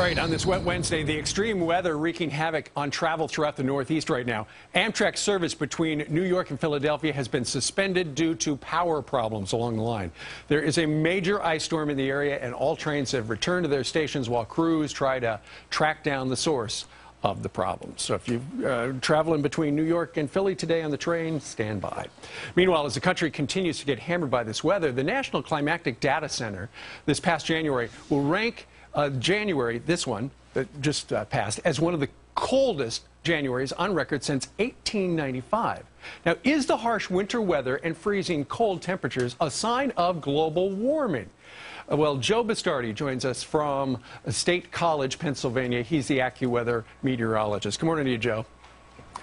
right, on this wet Wednesday, the extreme weather wreaking havoc on travel throughout the Northeast right now. Amtrak service between New York and Philadelphia has been suspended due to power problems along the line. There is a major ice storm in the area, and all trains have returned to their stations while crews try to track down the source of the problem. So if you're traveling between New York and Philly today on the train, stand by. Meanwhile, as the country continues to get hammered by this weather, the National Climatic Data Center this past January will rank January, this one that just passed, as one of the coldest Januaries on record since 1895. Now, is the harsh winter weather and freezing cold temperatures a sign of global warming? Well, Joe Bastardi joins us from State College, Pennsylvania. He's the AccuWeather meteorologist. Good morning to you, Joe.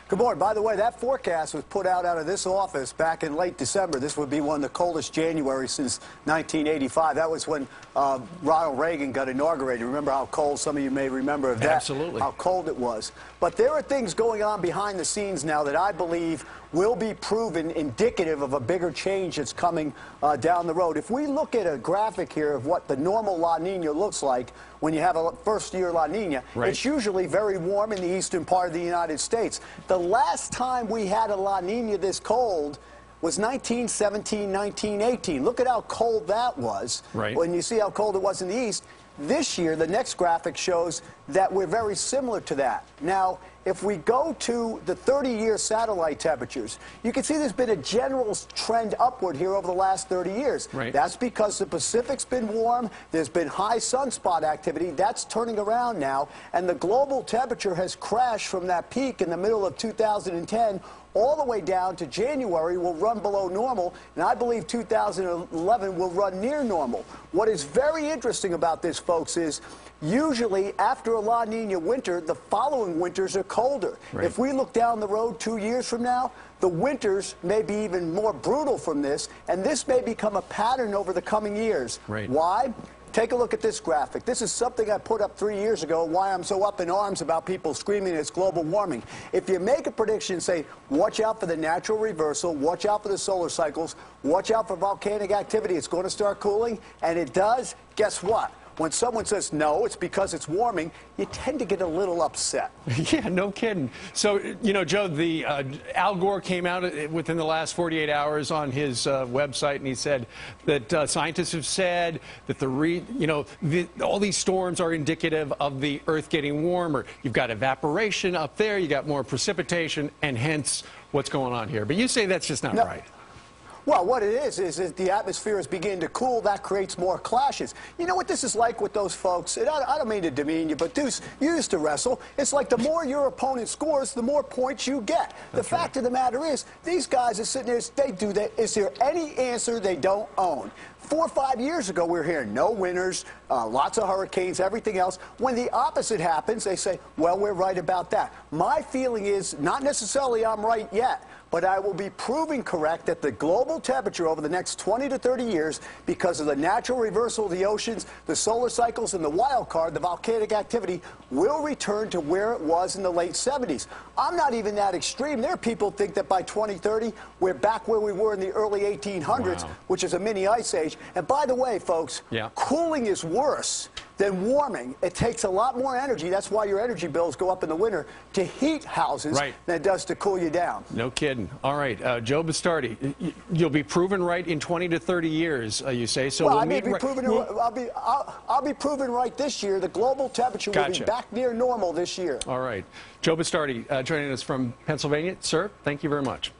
Good morning. By the way, that forecast was put out of this office back in late December. This would be one of the coldest Januaries since 1985. That was when Ronald Reagan got inaugurated. Remember how cold? Some of you may remember of that. Absolutely. How cold it was. But there are things going on behind the scenes now that I believe will be proven indicative of a bigger change that's coming down the road. If we look at a graphic here of what the normal La Nina looks like when you have a first-year La Nina, right, it's usually very warm in the eastern part of the United States. The last time we had a La Nina this cold was 1917, 1918. Look at how cold that was. Right. When you see how cold it was in the east. This year, the next graphic shows that we're very similar to that. Now, if we go to the 30-year satellite temperatures, you can see there's been a general trend upward here over the last 30 years. Right. That's because the Pacific's been warm, there's been high sunspot activity, that's turning around now, and the global temperature has crashed from that peak in the middle of 2010 all the way down to January will run below normal, and I believe 2011 will run near normal. What is very interesting about this, folks, is usually after a La Nina winter, the following winters are colder. Right. If we look down the road 2 years from now, the winters may be even more brutal from this, and this may become a pattern over the coming years. Right. Why? Take a look at this graphic. This is something I put up 3 years ago, why I'm so up in arms about people screaming it's global warming. If you make a prediction, say, watch out for the natural reversal, watch out for the solar cycles, watch out for volcanic activity, it's going to start cooling, and it does, guess what? When someone says, no, it's because it's warming, you tend to get a little upset. Yeah, no kidding. So, you know, Joe, the Al Gore came out within the last 48 hours on his website, and he said that scientists have said that all these storms are indicative of the Earth getting warmer. You've got evaporation up there, you got more precipitation, and hence what's going on here. But you say that's just not right. Well, what it is that the atmosphere is beginning to cool. That creates more clashes. You know what this is like with those folks? And I don't mean to demean you, but Deuce, you used to wrestle. It's like the more your opponent scores, the more points you get. The fact of the matter is, these guys are sitting there, they do that. Is there any answer they don't own? 4 or 5 years ago, we were hearing no winters, lots of hurricanes, everything else. When the opposite happens, they say, well, we're right about that. My feeling is, not necessarily I'm right yet, but I will be proving correct that the global temperature over the next 20 to 30 years, because of the natural reversal of the oceans, the solar cycles, and the wild card, the volcanic activity, will return to where it was in the late 70s. I'm not even that extreme. There are people who think that by 2030, we're back where we were in the early 1800s, wow, which is a mini ice age. And by the way, folks, cooling is worse than warming. It takes a lot more energy. That's why your energy bills go up in the winter to heat houses than it does to cool you down. No kidding. All right, Joe Bastardi, you'll be proven right in 20 to 30 years, you say. So well, I'll be proven right this year. The global temperature will be back near normal this year. All right. Joe Bastardi joining us from Pennsylvania. Sir, thank you very much.